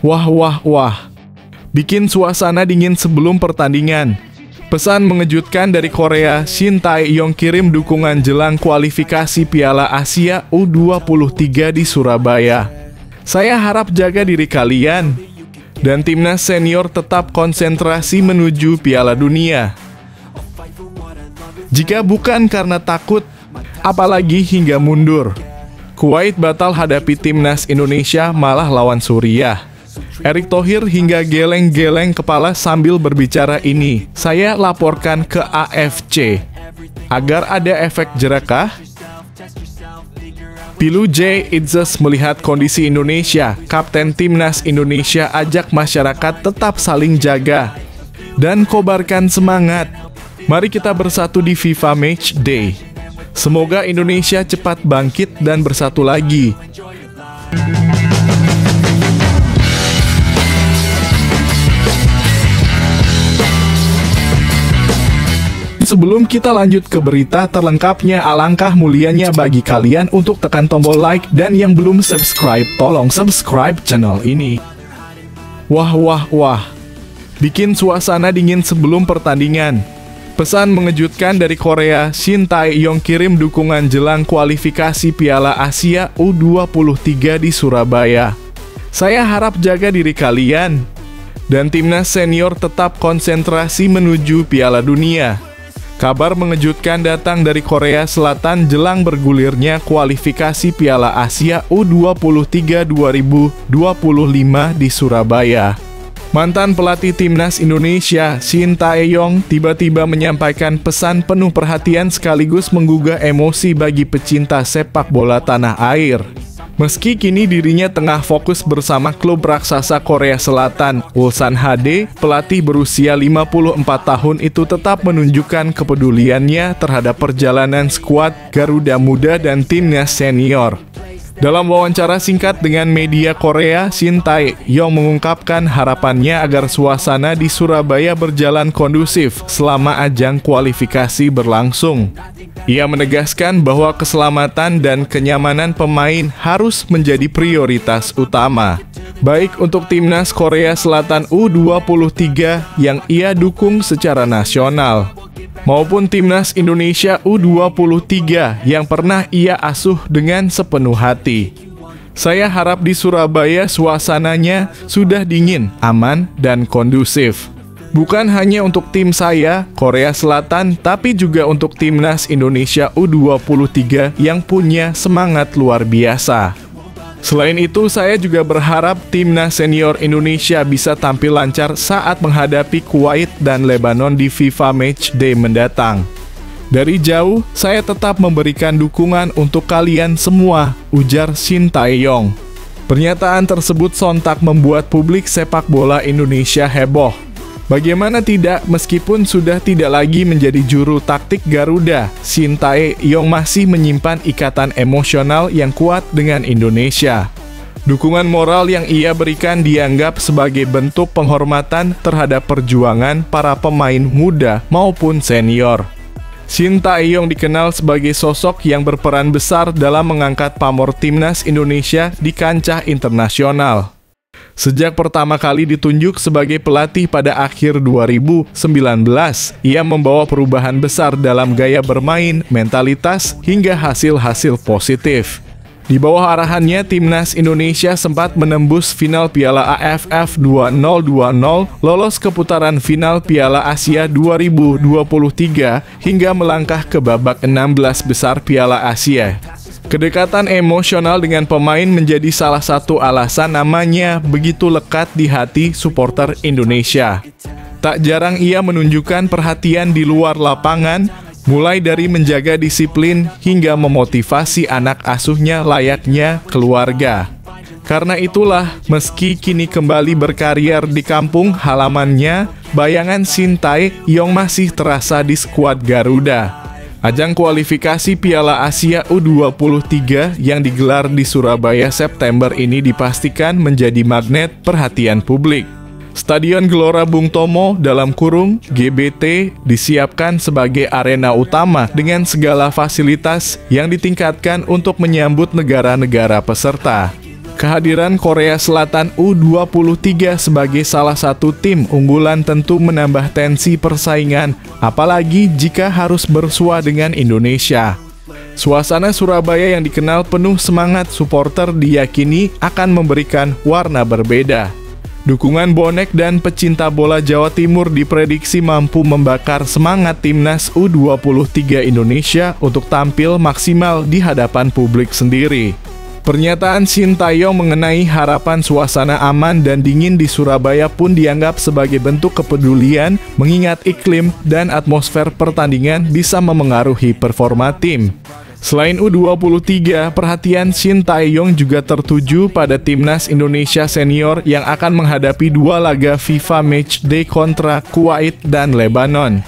Wah, wah, wah. Bikin suasana dingin sebelum pertandingan. Pesan mengejutkan dari Korea, Shin Tae-yong kirim dukungan jelang kualifikasi Piala Asia U23 di Surabaya. Saya harap jaga diri kalian. Dan timnas senior tetap konsentrasi menuju Piala Dunia. Jika bukan karena takut, apalagi hingga mundur. Kuwait batal hadapi timnas Indonesia malah lawan Suriah. Erick Thohir hingga geleng-geleng kepala sambil berbicara ini. Saya laporkan ke AFC. Agar ada efek jerakah? Pilu J. Itzes melihat kondisi Indonesia. Kapten Timnas Indonesia ajak masyarakat tetap saling jaga dan kobarkan semangat. Mari kita bersatu di FIFA Match Day. Semoga Indonesia cepat bangkit dan bersatu lagi. Sebelum kita lanjut ke berita terlengkapnya, alangkah mulianya bagi kalian untuk tekan tombol like dan yang belum subscribe, tolong subscribe channel ini. Wah, wah, wah. Bikin suasana dingin sebelum pertandingan. Pesan mengejutkan dari Korea, Shin Tae-yong kirim dukungan jelang kualifikasi Piala Asia U23 di Surabaya. Saya harap jaga diri kalian. Dan timnas senior tetap konsentrasi menuju Piala Dunia. Kabar mengejutkan datang dari Korea Selatan jelang bergulirnya kualifikasi Piala Asia U23 2025 di Surabaya. Mantan pelatih timnas Indonesia, Shin Tae-yong, tiba-tiba menyampaikan pesan penuh perhatian sekaligus menggugah emosi bagi pecinta sepak bola tanah air. Meski kini dirinya tengah fokus bersama klub raksasa Korea Selatan, Ulsan HD, pelatih berusia 54 tahun itu tetap menunjukkan kepeduliannya terhadap perjalanan skuad Garuda Muda dan timnas senior. Dalam wawancara singkat dengan media Korea, Shin Tae-yong mengungkapkan harapannya agar suasana di Surabaya berjalan kondusif selama ajang kualifikasi berlangsung. Ia menegaskan bahwa keselamatan dan kenyamanan pemain harus menjadi prioritas utama, baik untuk timnas Korea Selatan U23 yang ia dukung secara nasional, maupun timnas Indonesia U23 yang pernah ia asuh dengan sepenuh hati. Saya harap di Surabaya suasananya sudah dingin, aman, dan kondusif. Bukan hanya untuk tim saya, Korea Selatan, tapi juga untuk timnas Indonesia U23 yang punya semangat luar biasa. Selain itu, saya juga berharap timnas senior Indonesia bisa tampil lancar saat menghadapi Kuwait dan Lebanon di FIFA Match Day mendatang. Dari jauh, saya tetap memberikan dukungan untuk kalian semua, ujar Shin Tae-yong. Pernyataan tersebut sontak membuat publik sepak bola Indonesia heboh. Bagaimana tidak, meskipun sudah tidak lagi menjadi juru taktik Garuda, Shin Tae-yong masih menyimpan ikatan emosional yang kuat dengan Indonesia. Dukungan moral yang ia berikan dianggap sebagai bentuk penghormatan terhadap perjuangan para pemain muda maupun senior. Shin Tae-yong dikenal sebagai sosok yang berperan besar dalam mengangkat pamor timnas Indonesia di kancah internasional. Sejak pertama kali ditunjuk sebagai pelatih pada akhir 2019, ia membawa perubahan besar dalam gaya bermain, mentalitas, hingga hasil-hasil positif. Di bawah arahannya, timnas Indonesia sempat menembus final Piala AFF 2020, lolos ke putaran final Piala Asia 2023, hingga melangkah ke babak 16 besar Piala Asia. Kedekatan emosional dengan pemain menjadi salah satu alasan namanya begitu lekat di hati supporter Indonesia. Tak jarang ia menunjukkan perhatian di luar lapangan, mulai dari menjaga disiplin hingga memotivasi anak asuhnya layaknya keluarga. Karena itulah, meski kini kembali berkarier di kampung halamannya, bayangan Shin Tae-yong masih terasa di skuad Garuda. Ajang kualifikasi Piala Asia U23 yang digelar di Surabaya September ini dipastikan menjadi magnet perhatian publik. Stadion Gelora Bung Tomo (GBT) disiapkan sebagai arena utama dengan segala fasilitas yang ditingkatkan untuk menyambut negara-negara peserta. Kehadiran Korea Selatan U23 sebagai salah satu tim unggulan tentu menambah tensi persaingan, apalagi jika harus bersua dengan Indonesia. Suasana Surabaya yang dikenal penuh semangat supporter diyakini akan memberikan warna berbeda. Dukungan bonek dan pecinta bola Jawa Timur diprediksi mampu membakar semangat timnas U23 Indonesia untuk tampil maksimal di hadapan publik sendiri. Pernyataan Shin Tae-yong mengenai harapan suasana aman dan dingin di Surabaya pun dianggap sebagai bentuk kepedulian, mengingat iklim dan atmosfer pertandingan bisa memengaruhi performa tim. Selain U23, perhatian Shin Tae-yong juga tertuju pada timnas Indonesia senior yang akan menghadapi dua laga FIFA Matchday kontra Kuwait dan Lebanon.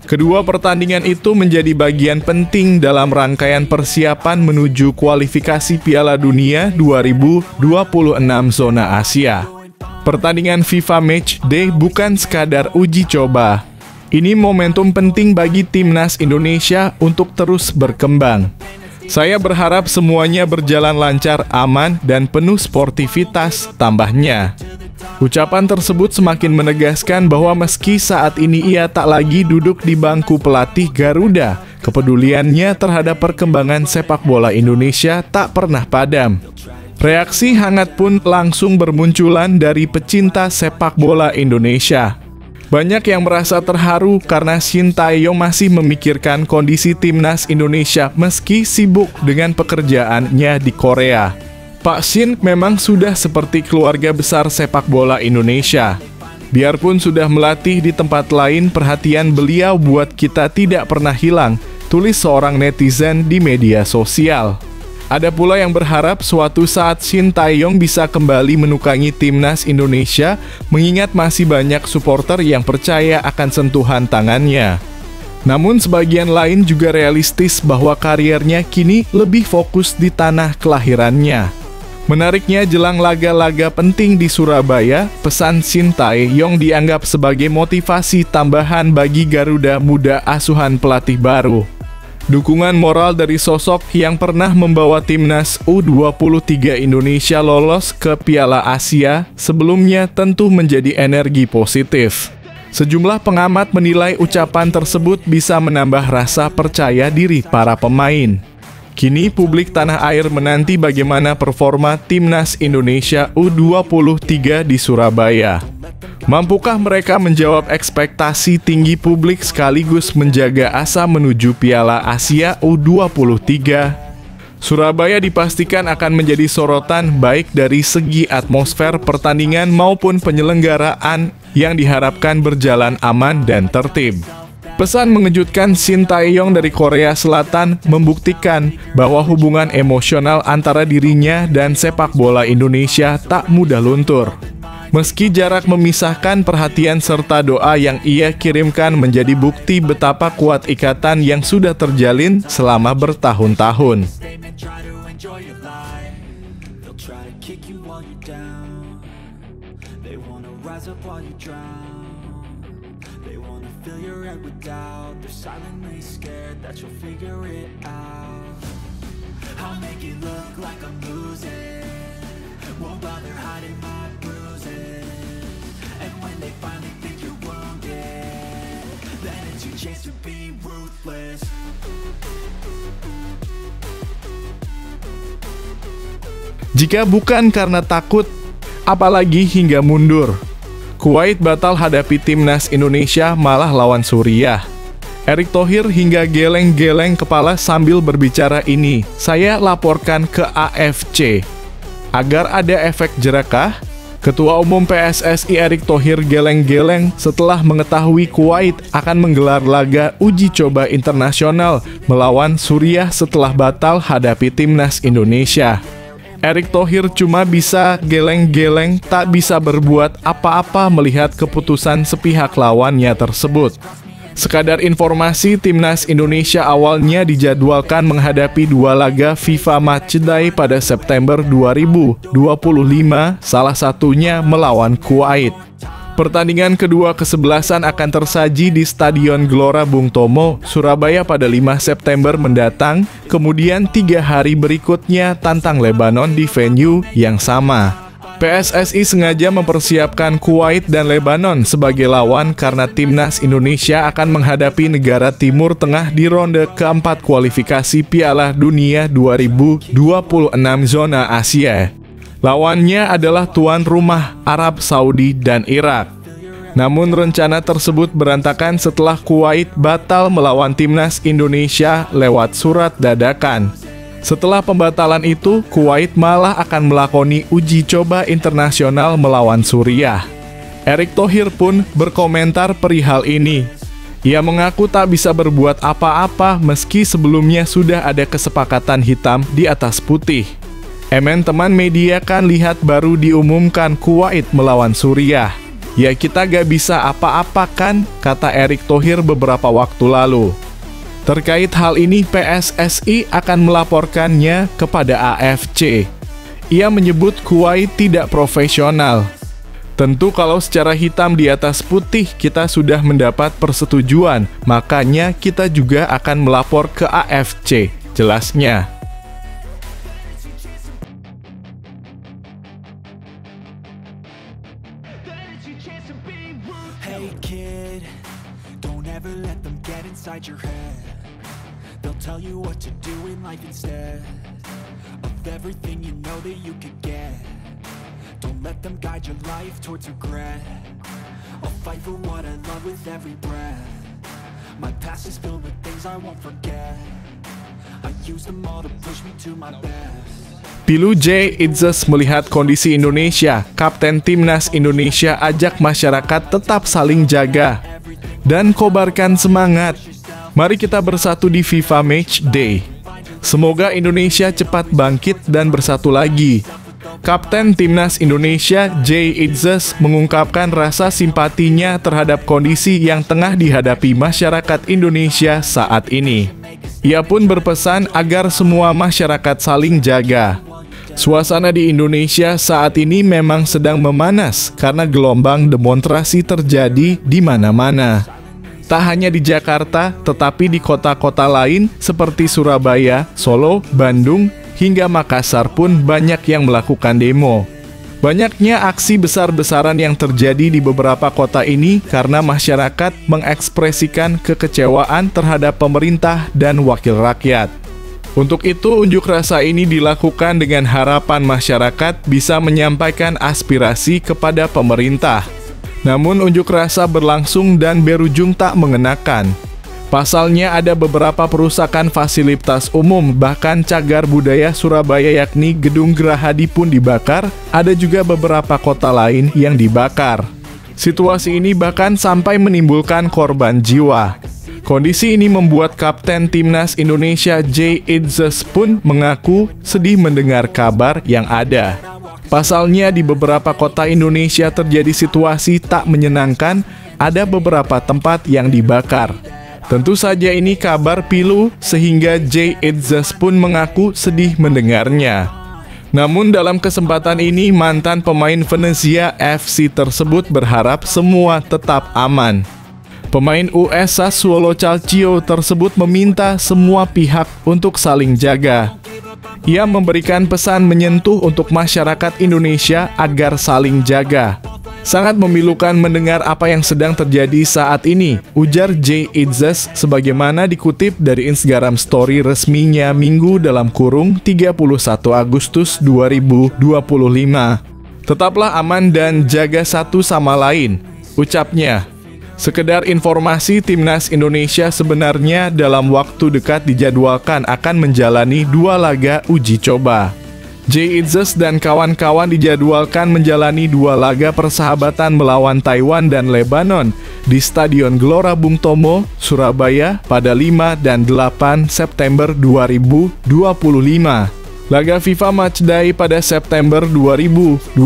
Kedua pertandingan itu menjadi bagian penting dalam rangkaian persiapan menuju kualifikasi Piala Dunia 2026 zona Asia. Pertandingan FIFA Matchday bukan sekadar uji coba. Ini momentum penting bagi timnas Indonesia untuk terus berkembang. Saya berharap semuanya berjalan lancar, aman, dan penuh sportivitas, tambahnya. Ucapan tersebut semakin menegaskan bahwa meski saat ini ia tak lagi duduk di bangku pelatih Garuda, kepeduliannya terhadap perkembangan sepak bola Indonesia tak pernah padam. Reaksi hangat pun langsung bermunculan dari pecinta sepak bola Indonesia. Banyak yang merasa terharu karena Shin Tae-yong masih memikirkan kondisi timnas Indonesia meski sibuk dengan pekerjaannya di Korea. Pak Shin memang sudah seperti keluarga besar sepak bola Indonesia. Biarpun sudah melatih di tempat lain, perhatian beliau buat kita tidak pernah hilang, tulis seorang netizen di media sosial. Ada pula yang berharap suatu saat Shin Tae-yong bisa kembali menukangi timnas Indonesia, mengingat masih banyak supporter yang percaya akan sentuhan tangannya. Namun sebagian lain juga realistis bahwa karirnya kini lebih fokus di tanah kelahirannya. Menariknya, jelang laga-laga penting di Surabaya, pesan Shin Tae-yong dianggap sebagai motivasi tambahan bagi Garuda Muda asuhan pelatih baru. Dukungan moral dari sosok yang pernah membawa timnas U23 Indonesia lolos ke Piala Asia sebelumnya tentu menjadi energi positif. Sejumlah pengamat menilai ucapan tersebut bisa menambah rasa percaya diri para pemain. Kini publik tanah air menanti bagaimana performa timnas Indonesia U23 di Surabaya. Mampukah mereka menjawab ekspektasi tinggi publik sekaligus menjaga asa menuju Piala Asia U23? Surabaya dipastikan akan menjadi sorotan baik dari segi atmosfer pertandingan maupun penyelenggaraan yang diharapkan berjalan aman dan tertib. Pesan mengejutkan Shin Tae-yong dari Korea Selatan membuktikan bahwa hubungan emosional antara dirinya dan sepak bola Indonesia tak mudah luntur. Meski jarak memisahkan, perhatian serta doa yang ia kirimkan menjadi bukti betapa kuat ikatan yang sudah terjalin selama bertahun-tahun. They wanna fill your head with doubt. They're silently scared that you'll figure it out. I'll make it look like I'm losing, won't bother hiding my bruises. And when they finally think you're wounded, then it's your chance to be ruthless. Jika bukan karena takut, apalagi hingga mundur. Kuwait batal hadapi timnas Indonesia malah lawan Suriah. Erick Thohir hingga geleng-geleng kepala sambil berbicara ini. Saya laporkan ke AFC. Agar ada efek jerakah? Ketua Umum PSSI Erick Thohir geleng-geleng setelah mengetahui Kuwait akan menggelar laga uji coba internasional melawan Suriah setelah batal hadapi timnas Indonesia. Erick Thohir cuma bisa geleng-geleng, tak bisa berbuat apa-apa melihat keputusan sepihak lawannya tersebut. Sekadar informasi, timnas Indonesia awalnya dijadwalkan menghadapi dua laga FIFA Matchday pada September 2025, salah satunya melawan Kuwait. Pertandingan kedua kesebelasan akan tersaji di Stadion Gelora Bung Tomo, Surabaya pada 5 September mendatang, kemudian 3 hari berikutnya tantang Lebanon di venue yang sama. PSSI sengaja mempersiapkan Kuwait dan Lebanon sebagai lawan karena timnas Indonesia akan menghadapi negara Timur Tengah di ronde keempat kualifikasi Piala Dunia 2026 zona Asia. Lawannya adalah tuan rumah Arab Saudi dan Irak. Namun rencana tersebut berantakan setelah Kuwait batal melawan timnas Indonesia lewat surat dadakan. Setelah pembatalan itu, Kuwait malah akan melakoni uji coba internasional melawan Suriah. Erick Thohir pun berkomentar perihal ini. Ia mengaku tak bisa berbuat apa-apa meski sebelumnya sudah ada kesepakatan hitam di atas putih. Teman media kan lihat baru diumumkan Kuwait melawan Suriah. Ya kita gak bisa apa-apa kan, kata Erick Thohir beberapa waktu lalu. Terkait hal ini PSSI akan melaporkannya kepada AFC. Ia menyebut Kuwait tidak profesional. Tentu kalau secara hitam di atas putih kita sudah mendapat persetujuan, makanya kita juga akan melapor ke AFC, jelasnya. Hey kid, don't ever let them get inside your head. They'll tell you what to do in life instead of everything you know that you could get. Don't let them guide your life towards regret. I'll fight for what I love with every breath. My past is filled with things I won't forget. I use them all to push me to my best. Pilu J. Idzes melihat kondisi Indonesia, Kapten Timnas Indonesia ajak masyarakat tetap saling jaga dan kobarkan semangat. Mari kita bersatu di FIFA Match Day. Semoga Indonesia cepat bangkit dan bersatu lagi. Kapten Timnas Indonesia J. Idzes mengungkapkan rasa simpatinya terhadap kondisi yang tengah dihadapi masyarakat Indonesia saat ini. Ia pun berpesan agar semua masyarakat saling jaga. Suasana di Indonesia saat ini memang sedang memanas karena gelombang demonstrasi terjadi di mana-mana. Tak hanya di Jakarta, tetapi di kota-kota lain seperti Surabaya, Solo, Bandung, hingga Makassar pun banyak yang melakukan demo. Banyaknya aksi besar-besaran yang terjadi di beberapa kota ini karena masyarakat mengekspresikan kekecewaan terhadap pemerintah dan wakil rakyat. Untuk itu, unjuk rasa ini dilakukan dengan harapan masyarakat bisa menyampaikan aspirasi kepada pemerintah. Namun unjuk rasa berlangsung dan berujung tak mengenakan. Pasalnya ada beberapa perusakan fasilitas umum, bahkan cagar budaya Surabaya yakni Gedung Gerahadi pun dibakar, ada juga beberapa kota lain yang dibakar. Situasi ini bahkan sampai menimbulkan korban jiwa. Kondisi ini membuat Kapten Timnas Indonesia J. Idzes pun mengaku sedih mendengar kabar yang ada. Pasalnya di beberapa kota Indonesia terjadi situasi tak menyenangkan, ada beberapa tempat yang dibakar. Tentu saja ini kabar pilu sehingga J. Idzes pun mengaku sedih mendengarnya. Namun dalam kesempatan ini mantan pemain Venezia FC tersebut berharap semua tetap aman. Pemain US Sassuolo Calcio tersebut meminta semua pihak untuk saling jaga. Ia memberikan pesan menyentuh untuk masyarakat Indonesia agar saling jaga. Sangat memilukan mendengar apa yang sedang terjadi saat ini, ujar J. Idzes sebagaimana dikutip dari Instagram story resminya Minggu dalam kurung 31 Agustus 2025. Tetaplah aman dan jaga satu sama lain, ucapnya. Sekedar informasi, Timnas Indonesia sebenarnya dalam waktu dekat dijadwalkan akan menjalani 2 laga uji coba. J. Idzes dan kawan-kawan dijadwalkan menjalani 2 laga persahabatan melawan Taiwan dan Lebanon di Stadion Gelora Bung Tomo, Surabaya pada 5 dan 8 September 2025. Laga FIFA Matchday pada September 2025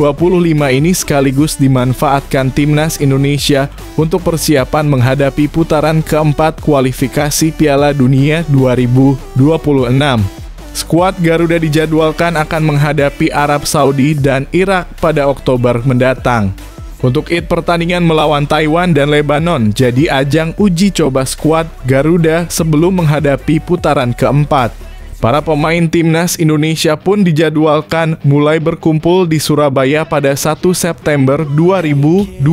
ini sekaligus dimanfaatkan Timnas Indonesia untuk persiapan menghadapi putaran keempat kualifikasi Piala Dunia 2026. Skuad Garuda dijadwalkan akan menghadapi Arab Saudi dan Irak pada Oktober mendatang. Untuk pertandingan melawan Taiwan dan Lebanon jadi ajang uji coba skuad Garuda sebelum menghadapi putaran keempat. Para pemain timnas Indonesia pun dijadwalkan mulai berkumpul di Surabaya pada 1 September 2025.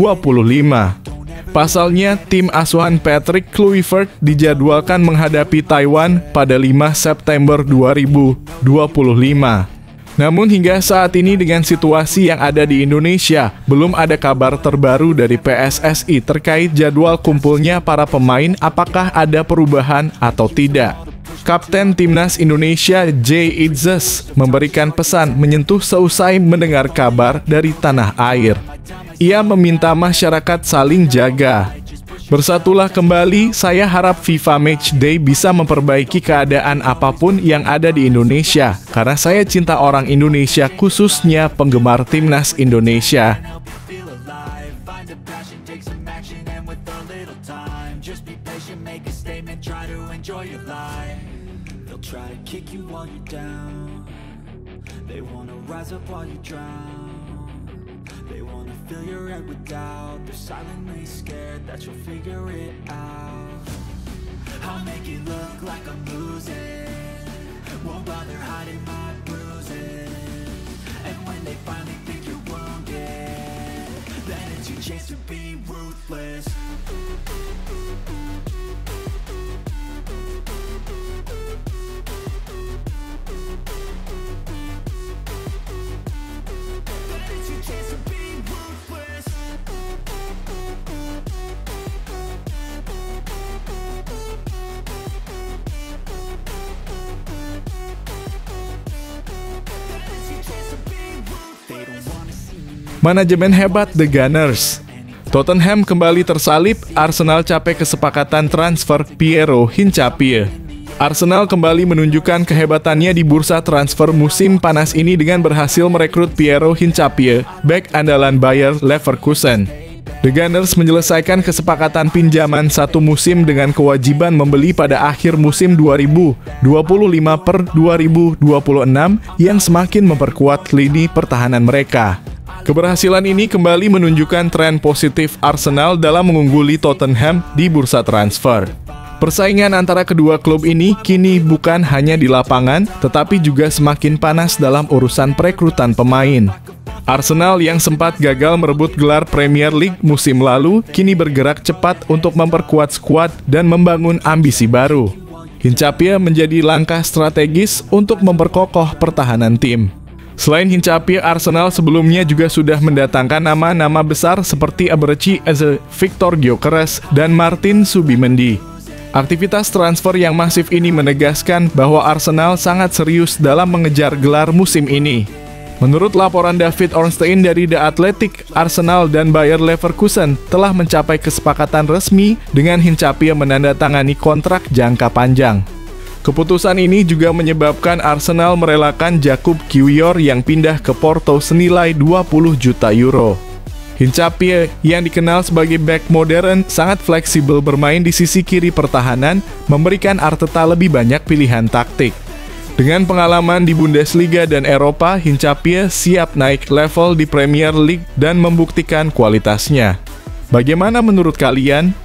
Pasalnya, tim asuhan Patrick Kluivert dijadwalkan menghadapi Taiwan pada 5 September 2025. Namun hingga saat ini dengan situasi yang ada di Indonesia, belum ada kabar terbaru dari PSSI terkait jadwal kumpulnya para pemain, apakah ada perubahan atau tidak. Kapten Timnas Indonesia Jay Itzes memberikan pesan menyentuh seusai mendengar kabar dari tanah air. Ia meminta masyarakat saling jaga. Bersatulah kembali, saya harap FIFA Matchday bisa memperbaiki keadaan apapun yang ada di Indonesia, karena saya cinta orang Indonesia, khususnya penggemar Timnas Indonesia. They wanna fill your head with doubt. They're silently scared that you'll figure it out. I'll make it look like I'm losing, won't bother hiding my bruises. And when they finally think you're wounded, then it's your chance to be ruthless. Manajemen hebat The Gunners. Tottenham kembali tersalip, Arsenal capai kesepakatan transfer Piero Hincapié. Arsenal kembali menunjukkan kehebatannya di bursa transfer musim panas ini dengan berhasil merekrut Piero Hincapié, bek andalan Bayer Leverkusen. The Gunners menyelesaikan kesepakatan pinjaman satu musim dengan kewajiban membeli pada akhir musim 2025/2026 yang semakin memperkuat lini pertahanan mereka. Keberhasilan ini kembali menunjukkan tren positif Arsenal dalam mengungguli Tottenham di bursa transfer. Persaingan antara kedua klub ini kini bukan hanya di lapangan, tetapi juga semakin panas dalam urusan perekrutan pemain. Arsenal yang sempat gagal merebut gelar Premier League musim lalu, kini bergerak cepat untuk memperkuat skuad dan membangun ambisi baru. Hincapié menjadi langkah strategis untuk memperkokoh pertahanan tim. Selain Hincapié, Arsenal sebelumnya juga sudah mendatangkan nama-nama besar seperti Eberechi Eze, Victor Gyökeres, dan Martin Subimendi. Aktivitas transfer yang masif ini menegaskan bahwa Arsenal sangat serius dalam mengejar gelar musim ini. Menurut laporan David Ornstein dari The Athletic, Arsenal dan Bayer Leverkusen telah mencapai kesepakatan resmi dengan Hincapié menandatangani kontrak jangka panjang. Keputusan ini juga menyebabkan Arsenal merelakan Jakub Kiwior yang pindah ke Porto senilai 20 juta euro. Hincapié yang dikenal sebagai bek modern sangat fleksibel bermain di sisi kiri pertahanan, memberikan Arteta lebih banyak pilihan taktik. Dengan pengalaman di Bundesliga dan Eropa, Hincapié siap naik level di Premier League dan membuktikan kualitasnya. Bagaimana menurut kalian?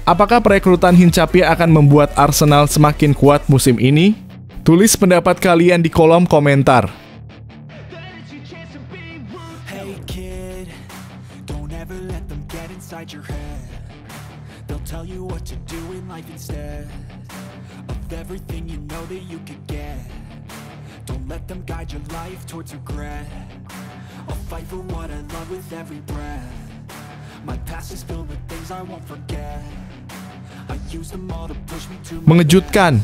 Apakah perekrutan Hincapié akan membuat Arsenal semakin kuat musim ini? Tulis pendapat kalian di kolom komentar. Hey kid, don't ever let them get inside your head. They'll tell you what to do in life instead of everything you know that you could get. Don't let them guide your life towards regret. I'll fight for what I love with every breath. My past is filled with things I won't forget. Mengejutkan,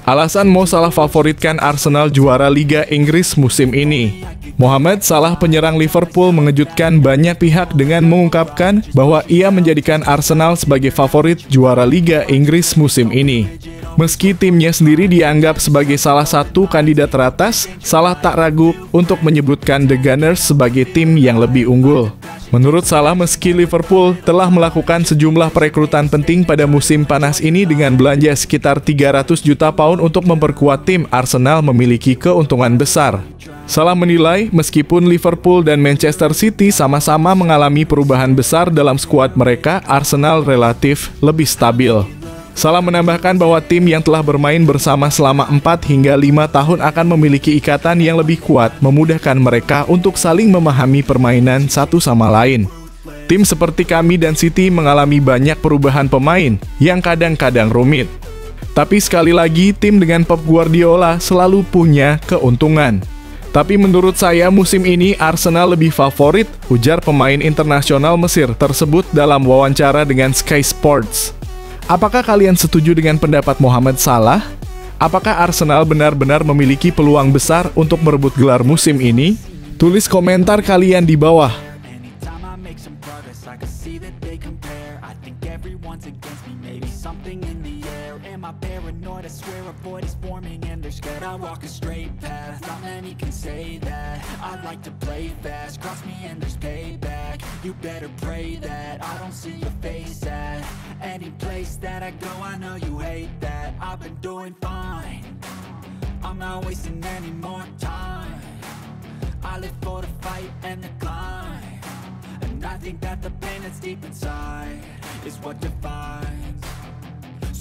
alasan Mo Salah favoritkan Arsenal juara Liga Inggris musim ini. Mohamed Salah, penyerang Liverpool, mengejutkan banyak pihak dengan mengungkapkan bahwa ia menjadikan Arsenal sebagai favorit juara Liga Inggris musim ini. Meski timnya sendiri dianggap sebagai salah satu kandidat teratas, Salah tak ragu untuk menyebutkan The Gunners sebagai tim yang lebih unggul. Menurut Salah, meski Liverpool telah melakukan sejumlah perekrutan penting pada musim panas ini dengan belanja sekitar 300 juta pound untuk memperkuat tim, Arsenal memiliki keuntungan besar. Salah menilai, meskipun Liverpool dan Manchester City sama-sama mengalami perubahan besar dalam skuad mereka, Arsenal relatif lebih stabil. Salah menambahkan bahwa tim yang telah bermain bersama selama 4 hingga 5 tahun akan memiliki ikatan yang lebih kuat, memudahkan mereka untuk saling memahami permainan satu sama lain. Tim seperti kami dan City mengalami banyak perubahan pemain yang kadang-kadang rumit. Tapi sekali lagi, tim dengan Pep Guardiola selalu punya keuntungan. Tapi menurut saya musim ini Arsenal lebih favorit, ujar pemain internasional Mesir tersebut dalam wawancara dengan Sky Sports. Apakah kalian setuju dengan pendapat Mohamed Salah? Apakah Arsenal benar-benar memiliki peluang besar untuk merebut gelar musim ini? Tulis komentar kalian di bawah. I walk a straight path, not many can say that. I like to play fast, cross me and there's payback. You better pray that I don't see your face at any place that I go. I know you hate that. I've been doing fine, I'm not wasting any more time. I live for the fight and the climb, and I think that the pain that's deep inside is what defines.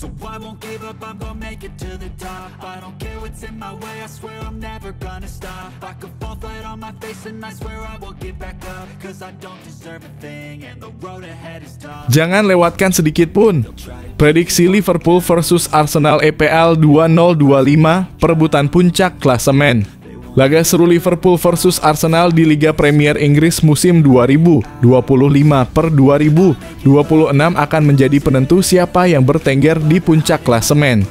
So I won't give up, I'm gonna make it to the top. I don't care what's in my way, I swear I'm never gonna stop. I could fall flat on my face and I swear I will get back up, cause I don't deserve a thing and the road ahead is tough. Jangan lewatkan sedikit pun. Prediksi Liverpool versus Arsenal EPL 2025, perebutan puncak klasemen. Laga seru Liverpool versus Arsenal di Liga Premier Inggris musim 2025/2026 akan menjadi penentu siapa yang bertengger di puncak klasemen.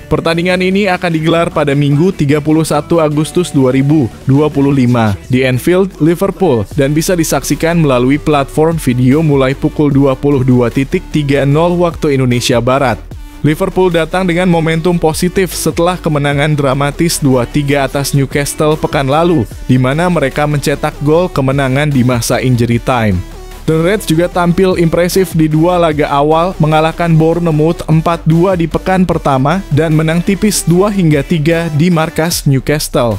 Pertandingan ini akan digelar pada Minggu 31 Agustus 2025 di Anfield, Liverpool, dan bisa disaksikan melalui platform video mulai pukul 22.30 waktu Indonesia Barat. Liverpool datang dengan momentum positif setelah kemenangan dramatis 2-3 atas Newcastle pekan lalu, di mana mereka mencetak gol kemenangan di masa injury time. The Reds juga tampil impresif di 2 laga awal, mengalahkan Bournemouth 4-2 di pekan pertama dan menang tipis 2-3 di markas Newcastle.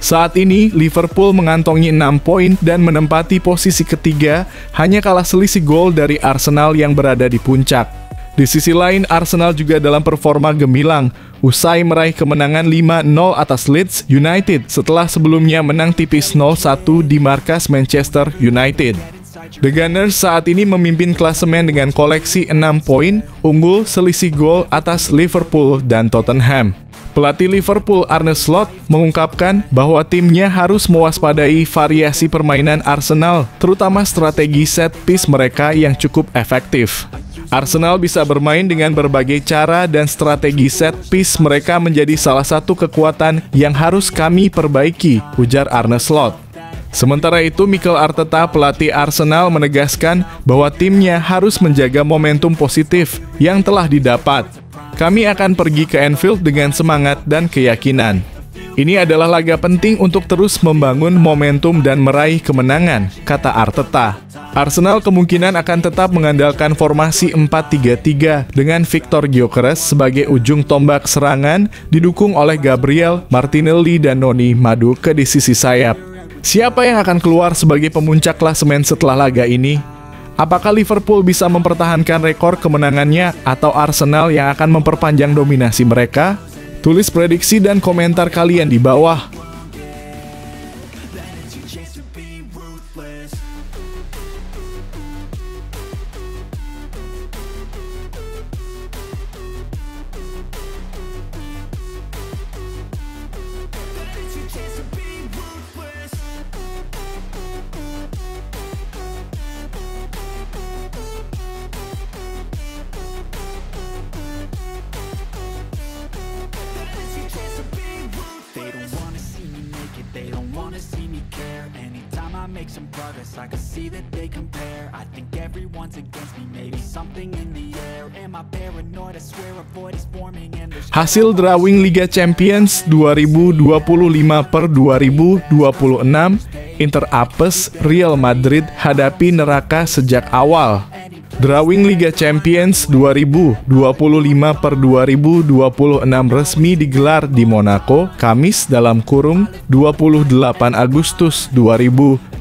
Saat ini, Liverpool mengantongi 6 poin dan menempati posisi ketiga, hanya kalah selisih gol dari Arsenal yang berada di puncak. Di sisi lain, Arsenal juga dalam performa gemilang, usai meraih kemenangan 5-0 atas Leeds United setelah sebelumnya menang tipis 0-1 di markas Manchester United. The Gunners saat ini memimpin klasemen dengan koleksi 6 poin, unggul selisih gol atas Liverpool dan Tottenham. Pelatih Liverpool Arne Slot mengungkapkan bahwa timnya harus mewaspadai variasi permainan Arsenal, terutama strategi set piece mereka yang cukup efektif. Arsenal bisa bermain dengan berbagai cara dan strategi set piece mereka menjadi salah satu kekuatan yang harus kami perbaiki, ujar Arne Slot. Sementara itu, Mikel Arteta, pelatih Arsenal, menegaskan bahwa timnya harus menjaga momentum positif yang telah didapat. Kami akan pergi ke Anfield dengan semangat dan keyakinan. Ini adalah laga penting untuk terus membangun momentum dan meraih kemenangan, kata Arteta. Arsenal kemungkinan akan tetap mengandalkan formasi 4-3-3 dengan Victor Gyökeres sebagai ujung tombak serangan, didukung oleh Gabriel Martinelli dan Noni Madueke di sisi sayap. Siapa yang akan keluar sebagai pemuncak klasemen setelah laga ini? Apakah Liverpool bisa mempertahankan rekor kemenangannya atau Arsenal yang akan memperpanjang dominasi mereka? Tulis prediksi dan komentar kalian di bawah. Make some progress, I can see that they compare. I think everyone's against me, maybe something in the air. Am I paranoid? I swear a void is forming and there's... Hasil drawing Liga Champions 2025/2026, Inter apes, Real Madrid hadapi neraka sejak awal. Drawing Liga Champions 2025 per 2026 resmi digelar di Monaco, Kamis (28 Agustus 2025)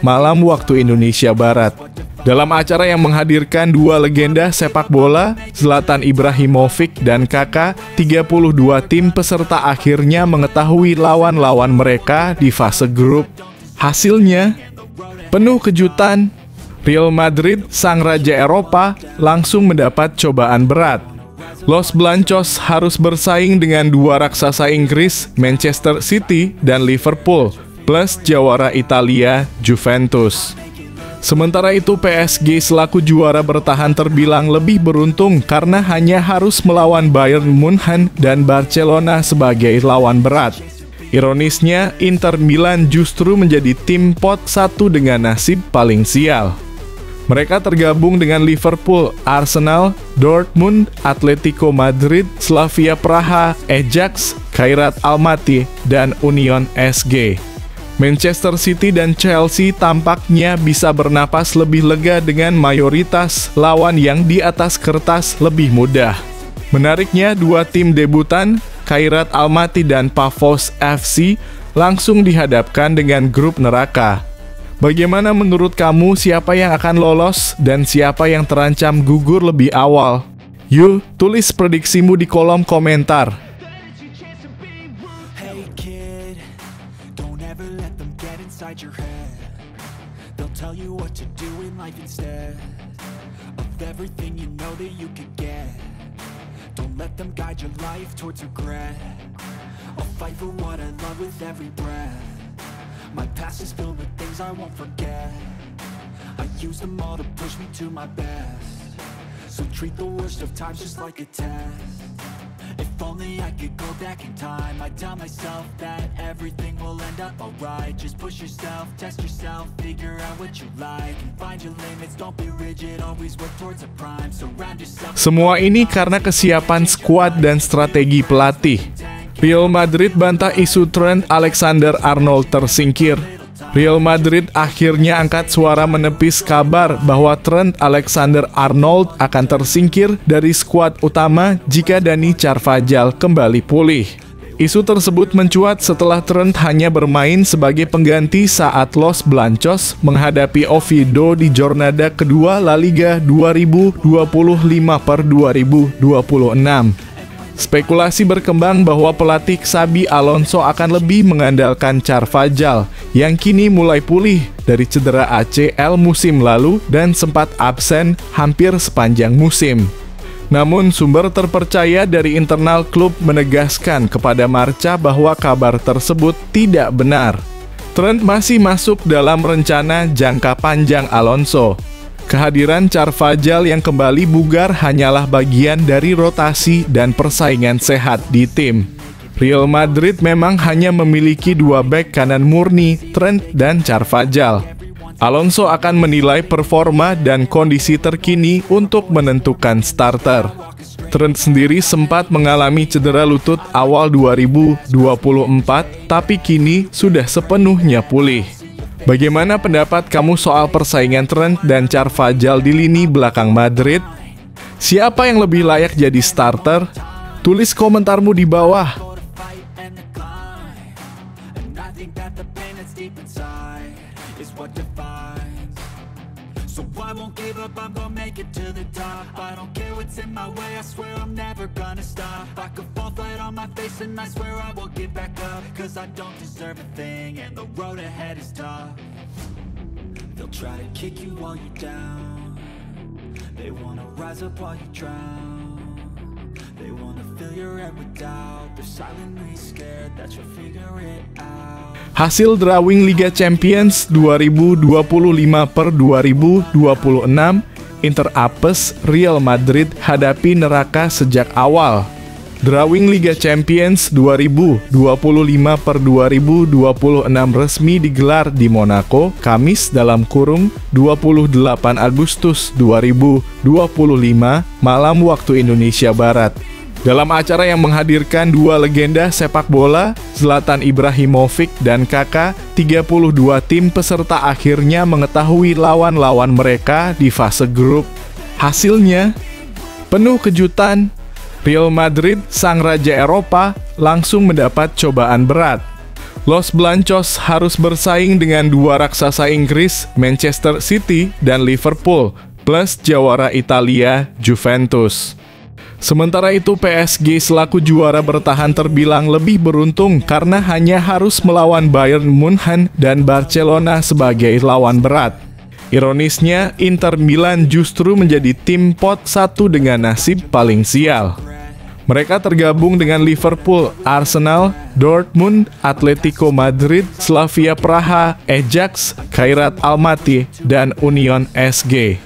malam waktu Indonesia Barat. Dalam acara yang menghadirkan dua legenda sepak bola, Zlatan Ibrahimovic dan Kaka, 32 tim peserta akhirnya mengetahui lawan-lawan mereka di fase grup. Hasilnya penuh kejutan. Real Madrid, sang raja Eropa, langsung mendapat cobaan berat. Los Blancos harus bersaing dengan dua raksasa Inggris, Manchester City dan Liverpool, plus jawara Italia, Juventus. Sementara itu PSG selaku juara bertahan terbilang lebih beruntung karena hanya harus melawan Bayern Munchen dan Barcelona sebagai lawan berat. Ironisnya, Inter Milan justru menjadi tim pot 1 dengan nasib paling sial. Mereka tergabung dengan Liverpool, Arsenal, Dortmund, Atletico Madrid, Slavia Praha, Ajax, Khairat Almaty, dan Union SG. Manchester City dan Chelsea tampaknya bisa bernapas lebih lega dengan mayoritas lawan yang di atas kertas lebih mudah. Menariknya, dua tim debutan, Khairat Almaty dan Pafos FC, langsung dihadapkan dengan grup neraka. Bagaimana menurut kamu, siapa yang akan lolos dan siapa yang terancam gugur lebih awal? Yuk, tulis prediksimu di kolom komentar. Hey kid, don't ever let them get inside your head. They'll tell you what to do in life instead of everything you know that you could get. Don't let them guide your life towards regret. I'll fight for what I love with every breath. My past is filled with things I won't forget. I use them all to push me to my best. So treat the worst of times just like a test. If only I could go back in time, I'd tell myself that everything will end up alright. Just push yourself, test yourself, figure out what you like, and find your limits, don't be rigid, always work towards a prime. Surround yourself. Semua ini karena kesiapan skuad dan strategi pelatih. Real Madrid bantah isu Trent Alexander-Arnold tersingkir. Real Madrid akhirnya angkat suara menepis kabar bahwa Trent Alexander-Arnold akan tersingkir dari skuad utama jika Dani Carvajal kembali pulih. Isu tersebut mencuat setelah Trent hanya bermain sebagai pengganti saat Los Blancos menghadapi Oviedo di jornada kedua La Liga 2025 per 2026. Spekulasi berkembang bahwa pelatih Xabi Alonso akan lebih mengandalkan Carvajal yang kini mulai pulih dari cedera ACL musim lalu dan sempat absen hampir sepanjang musim. Namun sumber terpercaya dari internal klub menegaskan kepada Marca bahwa kabar tersebut tidak benar. Trent masih masuk dalam rencana jangka panjang Alonso. Kehadiran Carvajal yang kembali bugar hanyalah bagian dari rotasi dan persaingan sehat di tim. Real Madrid memang hanya memiliki dua bek kanan murni, Trent dan Carvajal. Alonso akan menilai performa dan kondisi terkini untuk menentukan starter. Trent sendiri sempat mengalami cedera lutut awal 2024, tapi kini sudah sepenuhnya pulih. Bagaimana pendapat kamu soal persaingan Trent dan Carvajal di lini belakang Madrid? Siapa yang lebih layak jadi starter? Tulis komentarmu di bawah. And I swear I will get back up, cause I don't deserve a thing, and the road ahead is tough. They'll try to kick you while you're down. They wanna rise up while you drown. They wanna fill your head with doubt. They're silently scared that you'll figure it out. Hasil drawing Liga Champions 2025 per 2026, Inter apes, Real Madrid hadapi neraka sejak awal. Drawing Liga Champions 2025 per 2026 resmi digelar di Monaco, Kamis (28 Agustus 2025) malam waktu Indonesia Barat. Dalam acara yang menghadirkan dua legenda sepak bola, Zlatan Ibrahimovic dan Kakak, 32 tim peserta akhirnya mengetahui lawan-lawan mereka di fase grup. Hasilnya, penuh kejutan, Real Madrid, sang raja Eropa, langsung mendapat cobaan berat. Los Blancos harus bersaing dengan dua raksasa Inggris, Manchester City dan Liverpool, plus jawara Italia, Juventus. Sementara itu PSG selaku juara bertahan terbilang lebih beruntung karena hanya harus melawan Bayern Munchen dan Barcelona sebagai lawan berat. Ironisnya, Inter Milan justru menjadi tim pot 1 dengan nasib paling sial. Mereka tergabung dengan Liverpool, Arsenal, Dortmund, Atletico Madrid, Slavia Praha, Ajax, Khairat Almaty, dan Union SG.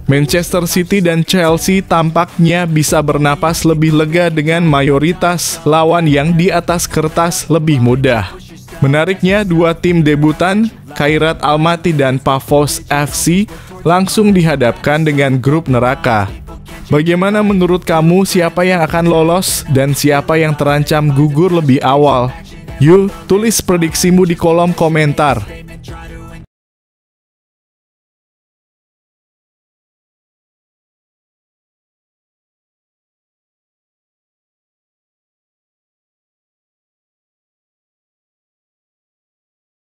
Manchester City dan Chelsea tampaknya bisa bernapas lebih lega dengan mayoritas lawan yang di atas kertas lebih mudah. Menariknya, dua tim debutan, Khairat Almaty dan Pafos FC, langsung dihadapkan dengan grup neraka. Bagaimana menurut kamu, siapa yang akan lolos dan siapa yang terancam gugur lebih awal? Yuk, tulis prediksimu di kolom komentar.